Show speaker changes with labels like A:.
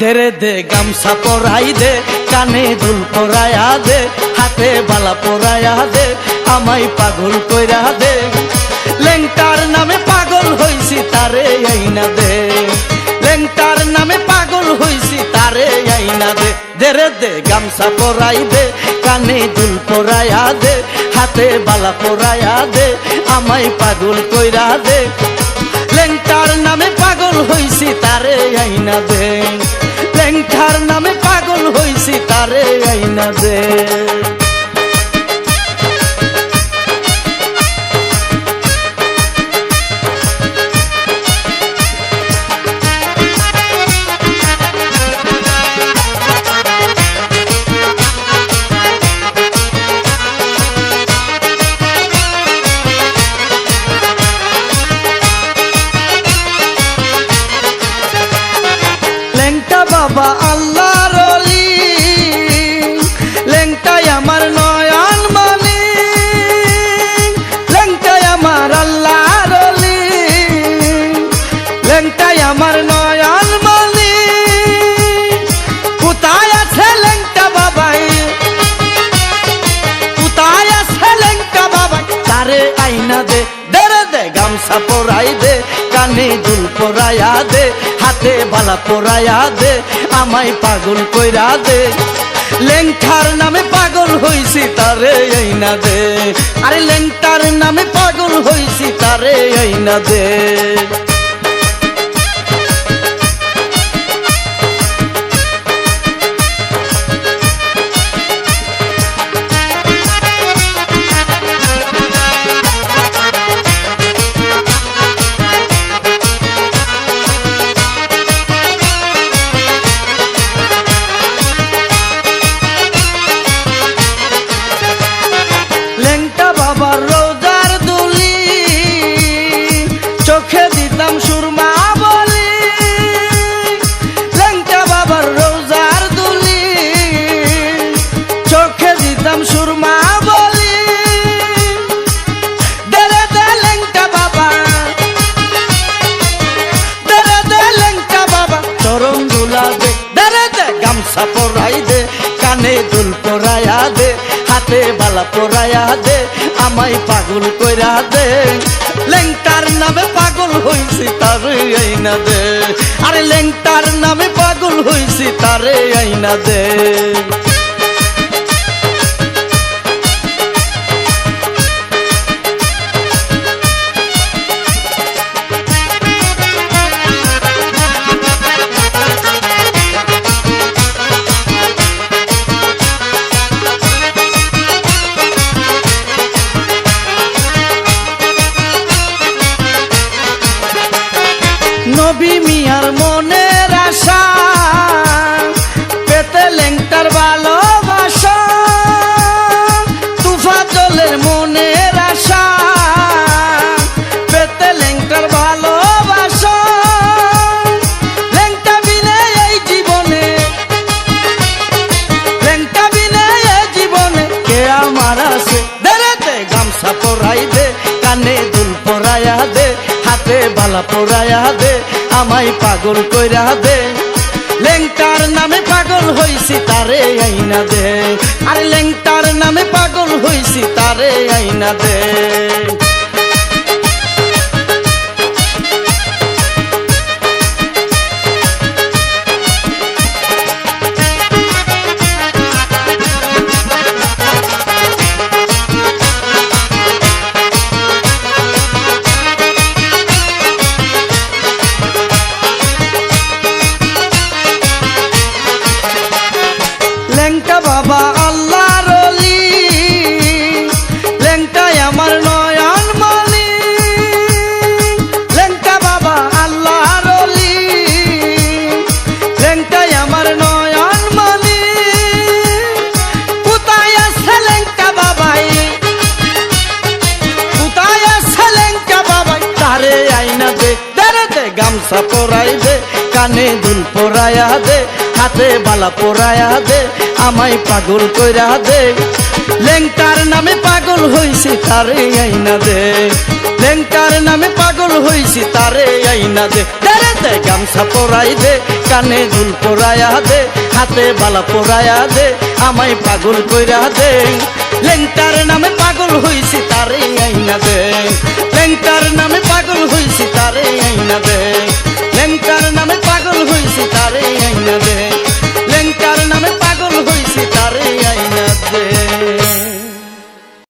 A: দেরে দে গামছা পরাই দে, কানে দুল পরায়া দে, হাতে বালা পরায়া দে, আমায় পাগল কইরা দে। লেংটার নামে পাগল হইছি তারে আইনা দে, লেংটার নামে পাগল হইছি তারে আইনা দে। দেরে দে গামছা পরাই দে, কানে দুল পরায়া দে, হাতে বালা পরায়া দে, আমায় পাগল কইরা দে। লেংটার নামে পাগল হইছি তারে আইনা দে, লেংটার নামে পাগল হইছি তারে আইনা দে। লেংটা বাবা আল্লাহর ওলি, লেংটাই আমার নয়ন মনি, লেংটাই আমার আল্লাহর ওলি, লেংটাই আমার নয়ন মনি। কোথায় আছে লেংটা বাবাই, কোথায় আছে লেংটা বাবাই, তারে আইনা দে। দেরে দে গামছা পরাই দে, কানে দুল পরায়া দে, হাতে বালা পরায়া দে, আমায় পাগল কইরা দে। লেংটার নামে পাগল হইছি তারে আইনা দে, আরে লেংটার নামে পাগল হইছি তারে আইনা দে। লেংটা বাবার রোজার দুলি, চোখে দিতাম সুরমা বলি, লেংটা বাবার রোজার দুলি, চোখে দিতাম সুরমা বলি। দেরে দে লেংটা বাবা, দেরে দে লেংটা বাবা, চরণ দুলা দে। দেরে দে গামছা পরাই দে, কানে দুল পরায়া দে, হাতে বালা পরায়া দে, আমায় পাগল কইরা দে। লেংটার নামে পাগল হইছি তারে আইনা দে, আরে লেংটার নামে পাগল হইছি তারে আইনা দে। নবী মিয়ার মনের আশা, পেতে লেংটার ভালোবাসা, তুফাজলের মনের আশা, পেতে লেংটার ভালোবাসা। লেংটা বিনে এই জীবনে, লেংটা বিনে এই জীবনে কে আমার আছে। দেরে দে গামছা পরাই দে, কানে দুল পরায়া দে, হাতে বালা পরায়া দে, আমায় পাগল কইরা দে। লেংটার নামে পাগল হইছি তারে আইনা দে, আরে লেংটার নামে পাগল হইছি তারে আইনা দে। লেংটা বাবা আল্লাহর ওলি, লেংটাই আমার নয়ন মনি, লেংটা বাবা আল্লাহর ওলি, লেংটাই আমার নয়ন মনি। কোথায় আছে লেংটা বাবাই, কোথায় আছে লেংটা বাবাই, তারে আইনা দে। দেরে দে গামছা পরাই দে, কানে দুল পরায়া দে, হাতে বালা পরায়া দে, আমায় পাগল কইরা দে। লেংটার নামে পাগল হইছি তারে আইনা দে, লেংটার নামে পাগল হইছি তারে আইনা দে, দে দে গামছা পরাই দে, কানে দুল পরায়া দে, হাতে বালা পরায়া দে, আমায় পাগল কইরা দে। লেংটার নামে পাগল হইছি তারে আইনা দে, লেংটার নামে পাগল হইছি তারে আইনা দে।